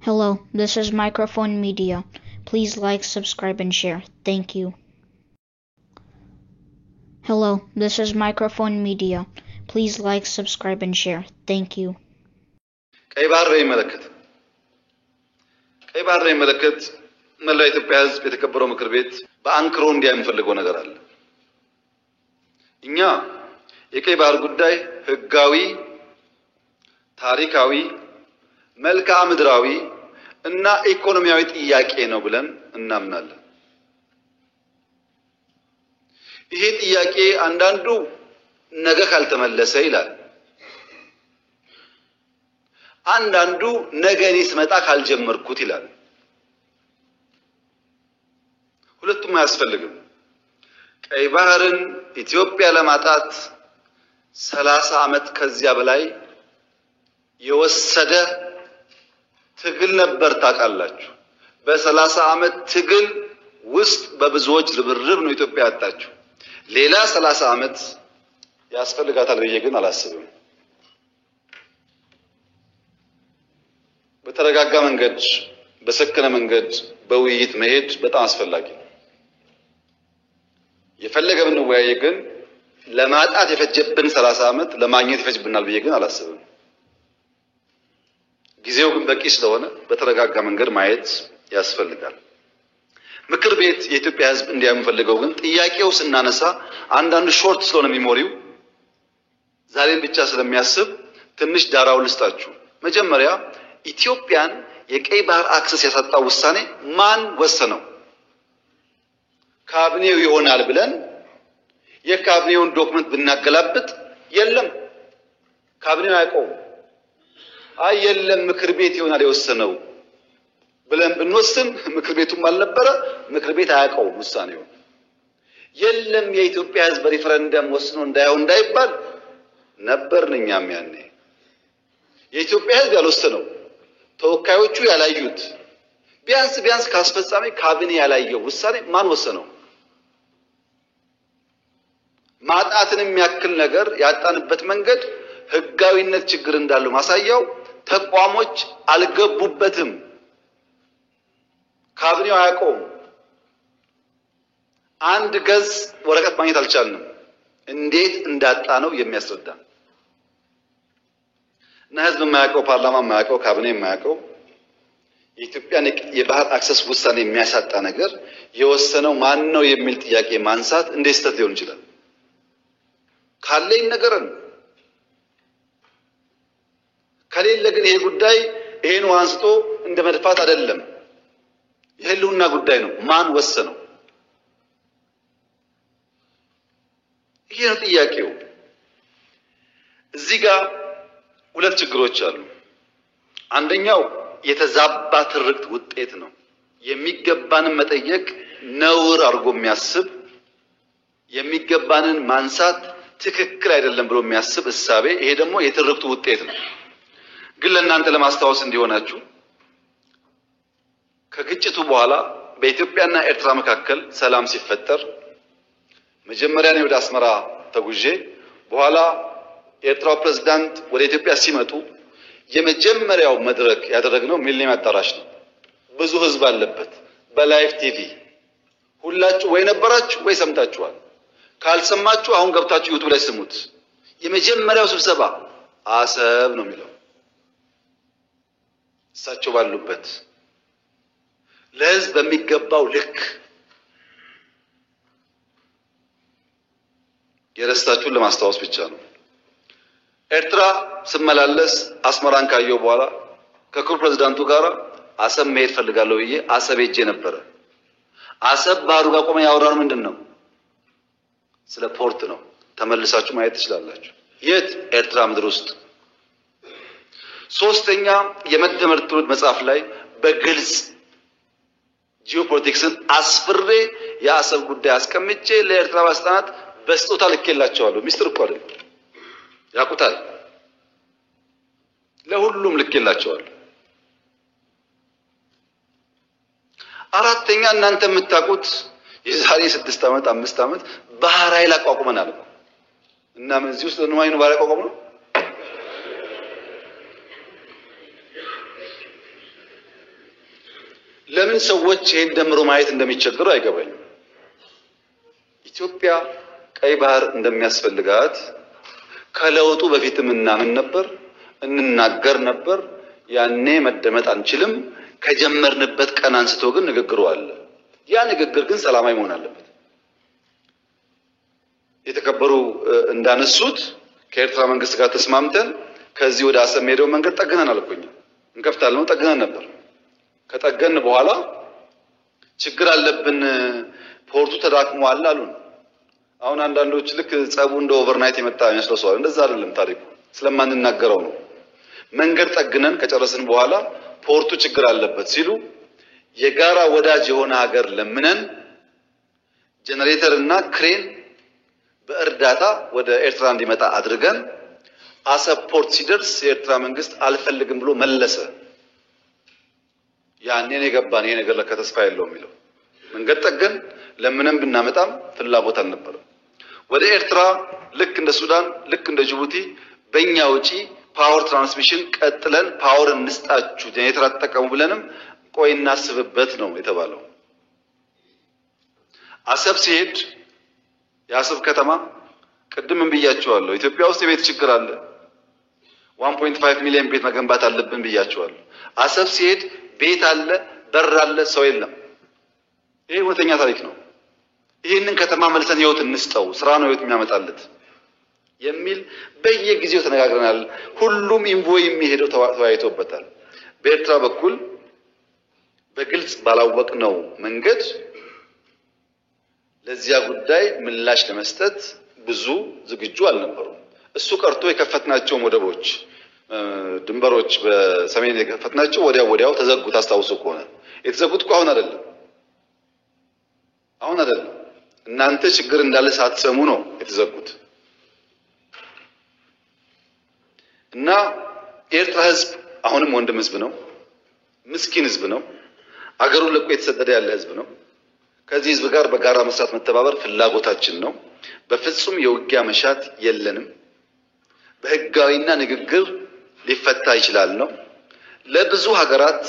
Hello, this is Microphone Media. Please like, subscribe, and share. Thank you. Hello, this is Microphone Media. Please like, subscribe, and share. Thank you. ቀይ ባህር ይመለከት መላው ኢትዮጵያ ሕዝብ የተከበረው ምክር ቤት በአንክሮ እንዲያምፈልገው ነገር አለ። እኛ የቀይ ባህር ጉዳይ ህጋዊ፣ ታሪካዊ፣ መልክዓ ምድራዊ እና ኢኮኖሚያዊ ጥያቄ ነው ብለን እናምናለን። ይሄ ጥያቄ አንዳንዱ ነገ ካልተመለሰ ይላል፣ አንዳንዱ ነገ እኔ ስመጣ ካልጀመርኩት ይላል። ሁለቱም አያስፈልግም። ቀይ ባህርን ኢትዮጵያ ለማጣት 30 ዓመት ከዚያ በላይ የወሰደ ትግል ነበር። ታውቃላችሁ። በ30 ዓመት ትግል ውስጥ በብዙዎች ርብርብ ነው ኢትዮጵያ ያጣችው። ሌላ 30 ዓመት ያስፈልጋታል ብዬ ግን አላስብም። በተረጋጋ መንገድ፣ በሰከነ መንገድ በውይይት መሄድ በጣም አስፈላጊ ነው። የፈለገ ብንወያይ ግን ለማጣት የፈጀብን 30 ዓመት ለማግኘት ይፈጅብናል ብዬ ግን አላስብም። ጊዜው ግን በቂ ስለሆነ በተረጋጋ መንገድ ማየት ያስፈልጋል። ምክር ቤት የኢትዮጵያ ሕዝብ እንዲያምፈልገው ግን ጥያቄው ስናነሳ አንዳንዱ ሾርት ስለሆነ ሚሞሪው ዛሬን ብቻ ስለሚያስብ ትንሽ ዳራው ልስጣችሁ። መጀመሪያ ኢትዮጵያን የቀይ ባህር አክሰስ ያሳጣው ውሳኔ ማን ወሰነው? ካቢኔው ይሆናል ብለን የካቢኔውን ዶክመንት ብናገላብጥ የለም፣ ካቢኔው አያውቀውም። አይ የለም ምክር ቤት ይሆናል የወሰነው ብለን ብንወስን ምክር ቤቱም አልነበረ፣ ምክር ቤት አያውቀውም ውሳኔው። የለም የኢትዮጵያ ሕዝብ በሪፈረንደም ወስኖ እንዳይሆን እንዳይባል ነበርን እኛም ያኔ። የኢትዮጵያ ሕዝብ ያልወሰነው ተወካዮቹ ያላዩት ቢያንስ ካስፈጻሚ ካቢኔ ያላየው ውሳኔ ማን ወሰነው? ማጣትን የሚያክል ነገር ያጣንበት መንገድ ህጋዊነት ችግር እንዳለው ማሳያው ተቋሞች አልገቡበትም። ካቢኔው አያውቀውም። አንድ ገጽ ወረቀት ማግኘት አልቻልንም። እንዴት እንዳጣ ነው የሚያስረዳ እና ህዝብ የማያውቀው፣ ፓርላማ የማያውቀው፣ ካቢኔ የማያውቀው የኢትዮጵያን የባህር አክሰስ ውሳኔ የሚያሳጣ ነገር የወሰነው ማን ነው የሚል ጥያቄ ማንሳት እንዴት ስህተት ሊሆን ይችላል? ካለ ይነገረን። ከሌለ ግን ይሄ ጉዳይ ይሄን አንስቶ እንደ መድፋት አይደለም፣ የህልውና ጉዳይ ነው። ማን ወሰነው? ይሄ ነው ጥያቄው። እዚህ ጋር ሁለት ችግሮች አሉ። አንደኛው የተዛባ ትርክት ውጤት ነው። የሚገባንን መጠየቅ ነውር አድርጎ የሚያስብ፣ የሚገባንን ማንሳት ትክክል አይደለም ብሎ የሚያስብ እሳቤ፣ ይሄ ደግሞ የትርክቱ ውጤት ነው። ግን ለእናንተ ለማስታወስ እንዲሆናችሁ ከግጭቱ በኋላ በኢትዮጵያና ኤርትራ መካከል ሰላም ሲፈጠር መጀመሪያ ነው ወደ አስመራ ተጉዤ፣ በኋላ የኤርትራው ፕሬዝዳንት ወደ ኢትዮጵያ ሲመጡ የመጀመሪያው መድረክ ያደረግነው ሚሊኒየም አዳራሽ ነው። ብዙ ህዝብ አለበት። በላይቭ ቲቪ ሁላችሁ ወይ ነበራችሁ ወይ ሰምታችኋል። ካልሰማችሁ አሁን ገብታችሁ ዩቲዩብ ላይ ስሙት። የመጀመሪያው ስብሰባ አሰብ ነው የሚለው፣ እሳቸው ባሉበት ለህዝብ በሚገባው ልክ። የረስታችሁን ለማስታወስ ብቻ ነው። ኤርትራ ስመላለስ አስመራን ካየው በኋላ ከክቡር ፕሬዝዳንቱ ጋር አሰብ መሄድ ፈልጋለሁ ብዬ አሰብ ሄጄ ነበረ። አሰብ ባህሩ ጋር ቆመን ያወራነው ምንድነው? ስለ ፖርት ነው። ተመልሳችሁ ማየት ትችላላችሁ። የት? ኤርትራ ምድር ውስጥ። ሶስተኛ የመደመር ትውልድ መጽሐፍ ላይ በግልጽ ጂኦፖለቲክስን አስፍሬ የአሰብ ጉዳይ አስቀምጬ ለኤርትራ ባለስልጣናት በስጦታ ልኬላቸዋለሁ። ሚስጥር እኮ አይደል፣ ያውቁታል። ለሁሉም ልኬላቸዋለሁ። አራተኛ እናንተ የምታውቁት የዛሬ 6 ዓመት 5 ዓመት ባህር ኃይል አቋቁመናል እና ምን እዚህ ውስጥ ነው ባህር ኃይል አቋቁመናል? ለምን ሰዎች ይሄን ደምሮ ማየት እንደሚቸገሩ አይገባኝም። ኢትዮጵያ ቀይ ባህር እንደሚያስፈልጋት ከለውጡ በፊትም እናምን ነበር፣ እንናገር ነበር። ያኔ መደመጥ አንችልም። ከጀመርንበት ቀን አንስቶ ግን ንግግሩ አለ። ያ ንግግር ግን ሰላማዊ መሆን አለበት። የተከበሩ እንዳነሱት ከኤርትራ መንግስት ጋር ተስማምተን ከዚህ ወደ አሰብ ሄደው መንገድ ጠግነናል እኮ እኛ እንከፍታለን ጠግነን ነበር። ከጠገን በኋላ ችግር አለብን ፖርቱ ተዳክሟል አሉን። አሁን አንዳንዶች ልክ ጸቡ እንደ ኦቨርናይት የመጣ ያስለሰዋል። እንደዛ አይደለም ታሪኩ፣ ስለማንናገረው ነው። መንገድ ጠግነን ከጨረስን በኋላ ፖርቱ ችግር አለበት ሲሉ የጋራ ወዳጅ የሆነ ሀገር ለምነን ጄኔሬተር እና ክሬን በእርዳታ ወደ ኤርትራ እንዲመጣ አድርገን አሰብ ፖርት ሲደርስ የኤርትራ መንግስት አልፈልግም ብሎ መለሰ። ያኔ ነው የገባን ይሄ ነገር ለከተስፋ የለውም የሚለው። መንገድ ጠገን ለምንም ብናመጣም ፍላጎት አልነበረም። ወደ ኤርትራ ልክ እንደ ሱዳን ልክ እንደ ጅቡቲ በእኛ ውጪ ፓወር ትራንስሚሽን ቀጥለን ፓወር እንስጣችሁ ጄኔሬተር አትጠቀሙ ብለንም ቆይ እናስብበት ነው የተባለው። አሰብ ሲሄድ የአሰብ ከተማ ቅድምም ብያችኋለሁ፣ ኢትዮጵያ ውስጥ የቤት ችግር አለ። 1.5 ሚሊዮን ቤት መገንባት አለብን ብያችኋለሁ። አሰብ ሲሄድ ቤት አለ፣ በር አለ፣ ሰው የለም። ይሄ እውነተኛ ታሪክ ነው። ይሄንን ከተማ መልሰን ህይወት እንስጠው፣ ስራ ነው ህይወት የሚያመጣለት የሚል በየጊዜው ተነጋግረናል። ሁሉም ኢንቮይ የሚሄደው ተወያይቶበታል። በኤርትራ በኩል በግልጽ ባላወቅነው መንገድ ለዚያ ጉዳይ ምላሽ ለመስጠት ብዙ ዝግጁ አልነበሩም። እሱ ቀርቶ የከፈትናቸው ወደቦች ድንበሮች በሰሜን የከፈትናቸው ወዲያው ተዘጉ። ታስታውሱ ከሆነ የተዘጉት እኮ አሁን አይደለም እናንተ ችግር እንዳለ ሳትሰሙ ነው የተዘጉት። እና የኤርትራ ህዝብ አሁንም ወንድም ህዝብ ነው፣ ምስኪን ህዝብ ነው፣ አገሩን ለቆ የተሰደደ ያለ ህዝብ ነው። ከዚህ ህዝብ ጋር በጋራ መስራት መተባበር ፍላጎታችን ነው። በፍጹም የውጊያ መሻት የለንም። በህጋዊና ንግግር ሊፈታ ይችላል ነው። ለብዙ ሀገራት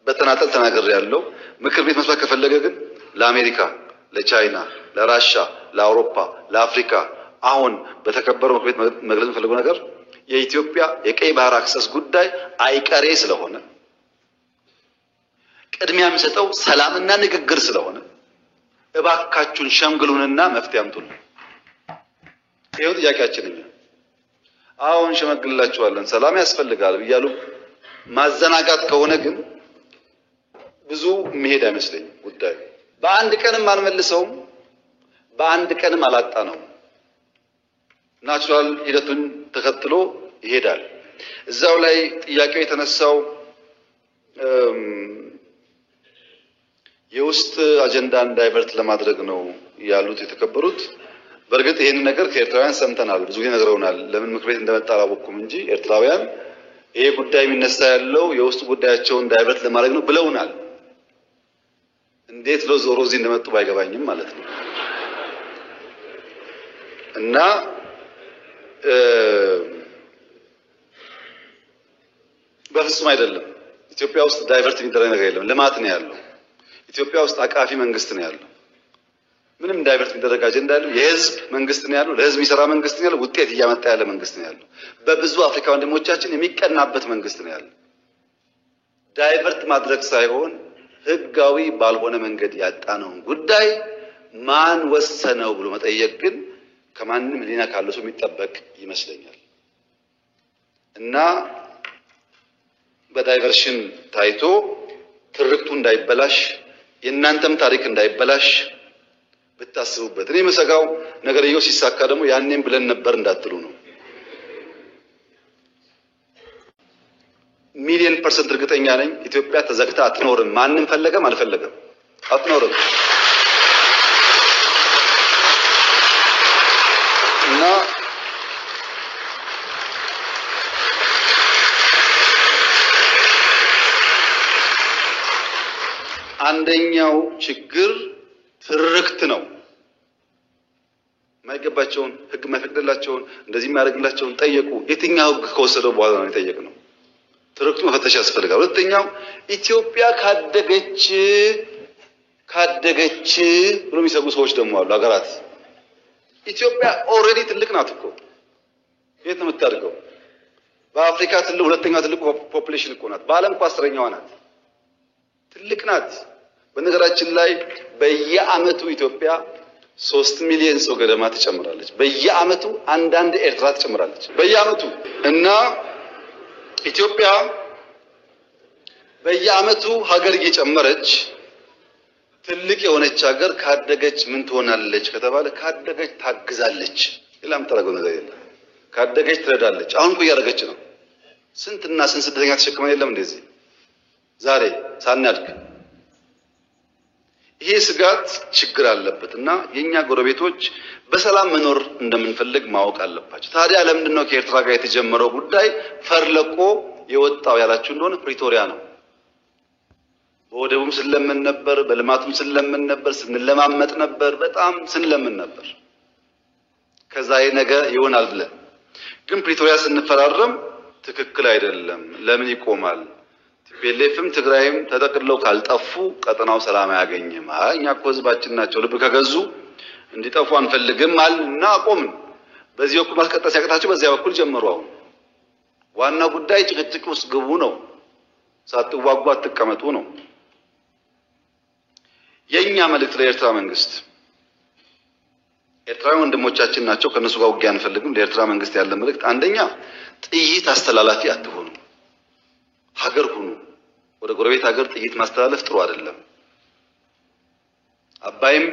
በተናጠል ተናገር ያለው ምክር ቤት መስራት ከፈለገ ግን ለአሜሪካ፣ ለቻይና፣ ለራሻ፣ ለአውሮፓ፣ ለአፍሪካ አሁን በተከበረው ምክር ቤት መግለጽ የፈለገው ነገር የኢትዮጵያ የቀይ ባህር አክሰስ ጉዳይ አይቀሬ ስለሆነ ቅድሚያ የሚሰጠው ሰላምና ንግግር ስለሆነ እባካችሁን ሸምግሉንና መፍትሄ አምጡልን። ይሄው ጥያቄያችን ነው። አሁን ሸመግልላችኋለን ሰላም ያስፈልጋል እያሉ ማዘናጋት ከሆነ ግን ብዙ መሄድ አይመስለኝም ጉዳዩ። በአንድ ቀንም አልመልሰውም፣ በአንድ ቀንም አላጣነው። ናቹራል ሂደቱን ተከትሎ ይሄዳል። እዛው ላይ ጥያቄው የተነሳው የውስጥ አጀንዳን ዳይቨርት ለማድረግ ነው ያሉት የተከበሩት። በእርግጥ ይሄን ነገር ከኤርትራውያን ሰምተናል፣ ብዙ ጊዜ ነግረውናል። ለምን ምክር ቤት እንደመጣ አላወቅኩም እንጂ ኤርትራውያን ይሄ ጉዳይ የሚነሳ ያለው የውስጥ ጉዳያቸውን ዳይቨርት ለማድረግ ነው ብለውናል። እንዴት ዞሮ እዚህ እንደመጡ ባይገባኝም ማለት ነው። እና በፍጹም አይደለም። ኢትዮጵያ ውስጥ ዳይቨርት የሚደረግ ነገር የለም። ልማት ነው ያለው። ኢትዮጵያ ውስጥ አቃፊ መንግስት ነው ያለው። ምንም ዳይቨርት የሚደረግ አጀንዳ ያለው የህዝብ መንግስት ነው ያለው። ለህዝብ የሚሰራ መንግስት ነው ያለው። ውጤት እያመጣ ያለ መንግስት ነው ያለው። በብዙ አፍሪካ ወንድሞቻችን የሚቀናበት መንግስት ነው ያለው። ዳይቨርት ማድረግ ሳይሆን ህጋዊ ባልሆነ መንገድ ያጣነውን ጉዳይ ማን ወሰነው ብሎ መጠየቅ ግን ከማንም ሊና ካለው ሰው የሚጠበቅ ይመስለኛል። እና በዳይቨርሽን ታይቶ ትርክቱ እንዳይበላሽ የእናንተም ታሪክ እንዳይበላሽ ብታስቡበት። እኔ መሰጋው ነገርየው ሲሳካ ደግሞ ያኔም ብለን ነበር እንዳትሉ ነው። 1,000,000% እርግጠኛ ነኝ ኢትዮጵያ ተዘግታ አትኖርም። ማንም ፈለገም አልፈለገም አትኖርም። እና አንደኛው ችግር ትርክት ነው። ማይገባቸውን ህግ ማይፈቅድላቸውን እንደዚህ ማድረግላቸውን ጠየቁ። የትኛው ህግ ከወሰደው በኋላ ነው የጠየቅነው? ትርክቱ መፈተሽ ያስፈልጋል። ሁለተኛው ኢትዮጵያ ካደገች ብሎ የሚሰጉ ሰዎች ደግሞ አሉ። ሀገራት ኢትዮጵያ ኦልሬዲ ትልቅ ናት እኮ። የት ነው የምታድገው? በአፍሪካ ሁለተኛ ትልቁ ፖፑሌሽን እኮ ናት። በዓለም እኮ 10ኛዋ ናት። ትልቅ ናት። በነገራችን ላይ በየአመቱ ኢትዮጵያ 3 ሚሊዮን ሰው ገደማ ትጨምራለች። በየአመቱ አንዳንድ ኤርትራ ትጨምራለች በየአመቱ። እና ኢትዮጵያ በየአመቱ ሀገር እየጨመረች ትልቅ የሆነች ሀገር ካደገች ምን ትሆናለች ከተባለ ካደገች ታግዛለች። ሌላም ተረጋው ነገር የለም። ካደገች ትረዳለች። አሁን እኮ እያደረገች ነው። ስንትና ስንት ስደተኛ ተሸክመን የለም እንደዚህ ዛሬ ሳናድግ። ይሄ ስጋት ችግር አለበትና የኛ ጎረቤቶች በሰላም መኖር እንደምንፈልግ ማወቅ አለባቸው። ታዲያ ለምንድን ነው ከኤርትራ ጋር የተጀመረው ጉዳይ ፈርለቆ የወጣው ያላችሁ እንደሆነ ፕሪቶሪያ ነው። በወደቡም ስለምን ነበር፣ በልማቱም ስለምን ነበር፣ ስንለማመጥ ነበር፣ በጣም ስንለምን ነበር። ከዛ ነገር ይሆናል ብለን ግን ፕሪቶሪያ ስንፈራረም ትክክል አይደለም። ለምን ይቆማል? ቲፒኤልኤፍም ትግራይም ተጠቅልለው ካልጠፉ ቀጠናው ሰላም አያገኝም። እኛ እኮ ህዝባችን ናቸው ልብ ከገዙ እንዲጠፉ አንፈልግም አልና አቆምን። በዚህ በኩል ማስቀጠል ሲያቅታቸው በዚያ በኩል ጀመሩ። አሁን ዋና ጉዳይ ጭቅጭቅ ውስጥ ግቡ ነው፣ ሳትዋጉ አትቀመጡ ነው። የኛ መልእክት ለኤርትራ መንግስት፣ ኤርትራዊ ወንድሞቻችን ናቸው፣ ከነሱ ጋር ውጊያ አንፈልግም። ለኤርትራ መንግስት ያለ መልእክት አንደኛ ጥይት አስተላላፊ አትሆኑ፣ ሀገር ሁኑ። ወደ ጎረቤት ሀገር ጥይት ማስተላለፍ ጥሩ አይደለም። አባይም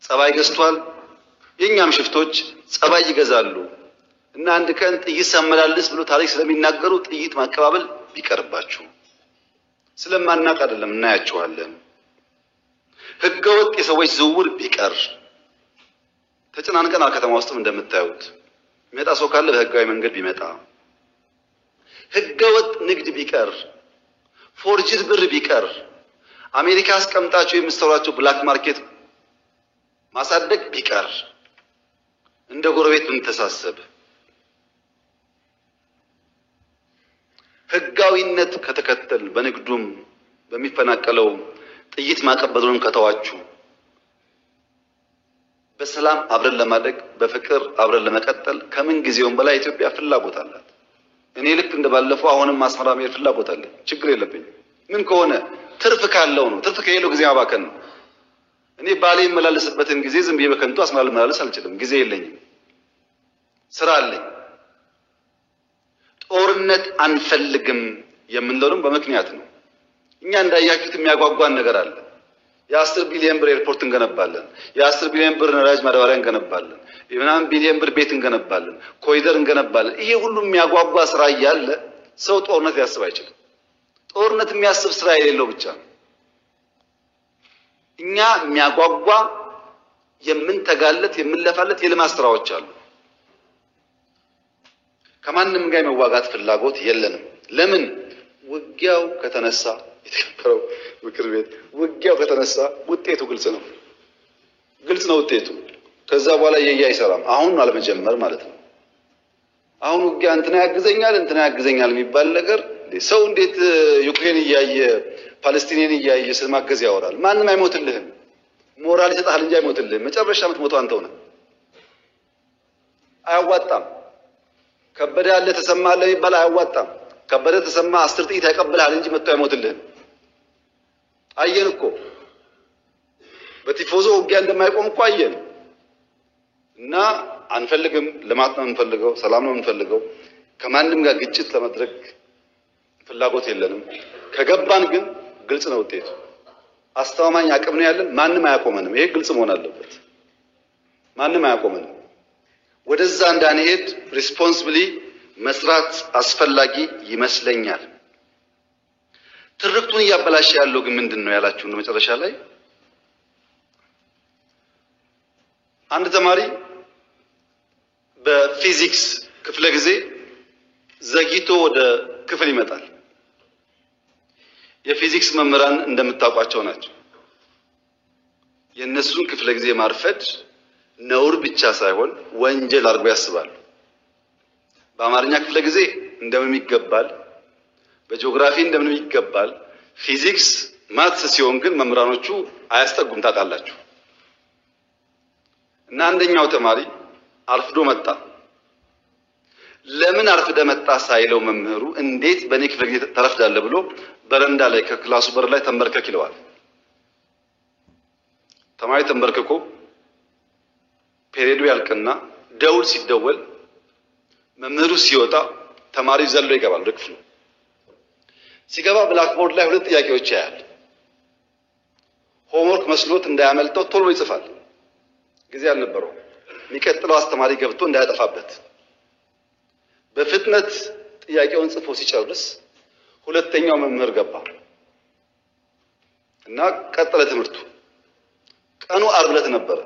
ጸባይ ገዝቷል፣ የኛም ሽፍቶች ጸባይ ይገዛሉ እና አንድ ቀን ጥይት ሳመላልስ ብሎ ታሪክ ስለሚናገሩ ጥይት ማቀባበል ቢቀርባችሁ። ስለማናቅ አይደለም፣ እናያቸዋለን። ህገወጥ የሰዎች ዝውውር ቢቀር። ተጨናንቀናል ከተማ ውስጥም እንደምታዩት። የሚመጣ ሰው ካለ በህጋዊ መንገድ ቢመጣ። ህገወጥ ንግድ ቢቀር፣ ፎርጅድ ብር ቢቀር፣ አሜሪካ አስቀምጣቸው የምትሰሯቸው ብላክ ማርኬት ማሳደግ ቢቀር፣ እንደ ጎረቤት ብንተሳሰብ፣ ህጋዊነት ከተከተል በንግዱም በሚፈናቀለው ጥይት ማቀበሉን ከተዋችሁ በሰላም አብረን ለማደግ በፍቅር አብረን ለመቀጠል ከምን ጊዜውም በላይ ኢትዮጵያ ፍላጎት አላት። እኔ ልክ እንደባለፈው አሁንም አስመራ መሄድ ፍላጎት አለኝ። ችግር የለብኝም። ምን ከሆነ ትርፍ ካለው ነው። ትርፍ ከሌለው ጊዜ ማባከን ነው። እኔ ባሌ የመላለስበትን ጊዜ ዝም ብዬ በከንቱ አስመራ ልመላለስ አልችልም። ጊዜ የለኝም፣ ስራ አለኝ። ጦርነት አንፈልግም የምንለውም በምክንያት ነው። እኛ እንዳያችሁት የሚያጓጓን ነገር አለ። የ10 ቢሊዮን ብር ኤርፖርት እንገነባለን፣ የ10 ቢሊዮን ብር ነዳጅ ማዳበሪያ እንገነባለን፣ የምናምን ቢሊዮን ብር ቤት እንገነባለን፣ ኮሪደር እንገነባለን። ይሄ ሁሉ የሚያጓጓ ስራ እያለ ሰው ጦርነት ሊያስብ አይችልም። ጦርነት የሚያስብ ስራ የሌለው ብቻ ነው። እኛ የሚያጓጓ የምንተጋለት የምንለፋለት የልማት ስራዎች አሉ። ከማንም ጋር የመዋጋት ፍላጎት የለንም። ለምን? ውጊያው ከተነሳ የተከበረው ምክር ቤት ውጊያው ከተነሳ ውጤቱ ግልጽ ነው። ግልጽ ነው ውጤቱ። ከዛ በኋላ አይሰራም። አሁን አለመጀመር ማለት ነው። አሁን ውጊያ እንትና ያግዘኛል የሚባል ነገር ሰው እንዴት ዩክሬን እያየ ፓለስቲንን እያየ ስለማገዝ ያወራል? ማንም አይሞትልህም። ሞራል ይሰጣል እንጂ አይሞትልህም። መጨረሻ የምትሞተው አንተው ነህ። አያዋጣም። ከበደ ያለ ተሰማ አለ የሚባል አያዋጣም። ከበደ ተሰማ 10 ጥይት ያቀብልሃል እንጂ መጥቶ አይሞትልህም። አየን እኮ በቲፎዞ ውጊያ እንደማይቆም እኮ አየን። እና አንፈልግም። ልማት ነው የምንፈልገው፣ ሰላም ነው የምንፈልገው። ከማንም ጋር ግጭት ለማድረግ ፍላጎት የለንም። ከገባን ግን ግልጽ ነው ውጤቱ። አስተማማኝ አቅም ነው ያለን። ማንም አያቆመንም። ይሄ ግልጽ መሆን አለበት። ማንም አያቆመንም። ወደዛ እንዳንሄድ ሪስፖንሲብሊ መስራት አስፈላጊ ይመስለኛል። ትርክቱን እያበላሸ ያለው ግን ምንድነው ያላችሁ ነው። መጨረሻ ላይ አንድ ተማሪ በፊዚክስ ክፍለ ጊዜ ዘግይቶ ወደ ክፍል ይመጣል። የፊዚክስ መምህራን እንደምታውቋቸው ናቸው። የነሱን ክፍለ ጊዜ ማርፈድ ነውር ብቻ ሳይሆን ወንጀል አድርገው ያስባሉ። በአማርኛ ክፍለ ጊዜ እንደምን ይገባል፣ በጂኦግራፊ እንደምንም ይገባል። ፊዚክስ ማትስ ሲሆን ግን መምህራኖቹ አያስጠጉም ታውቃላችሁ። እና አንደኛው ተማሪ አርፍዶ መጣ። ለምን አርፍደ መጣ ሳይለው መምህሩ እንዴት በኔ ክፍለ ጊዜ ተረፍዳለህ ብሎ በረንዳ ላይ ከክላሱ በር ላይ ተንበርከክ ይለዋል። ተማሪ ተንበርክኮ ፔሪዮዱ ያልቅና ደውል ሲደወል መምህሩ ሲወጣ ተማሪው ዘሎ ይገባል ወደ ክፍሉ። ሲገባ ብላክቦርድ ላይ ሁለት ጥያቄዎች ያያል። ሆምወርክ መስሎት እንዳያመልጠው ቶሎ ይጽፋል። ጊዜ አልነበረው። የሚቀጥለው አስተማሪ ገብቶ እንዳያጠፋበት በፍጥነት ጥያቄውን ጽፎ ሲጨርስ ሁለተኛው መምህር ገባ እና ቀጠለ ትምህርቱ። ቀኑ ዓርብ ዕለት ነበረ።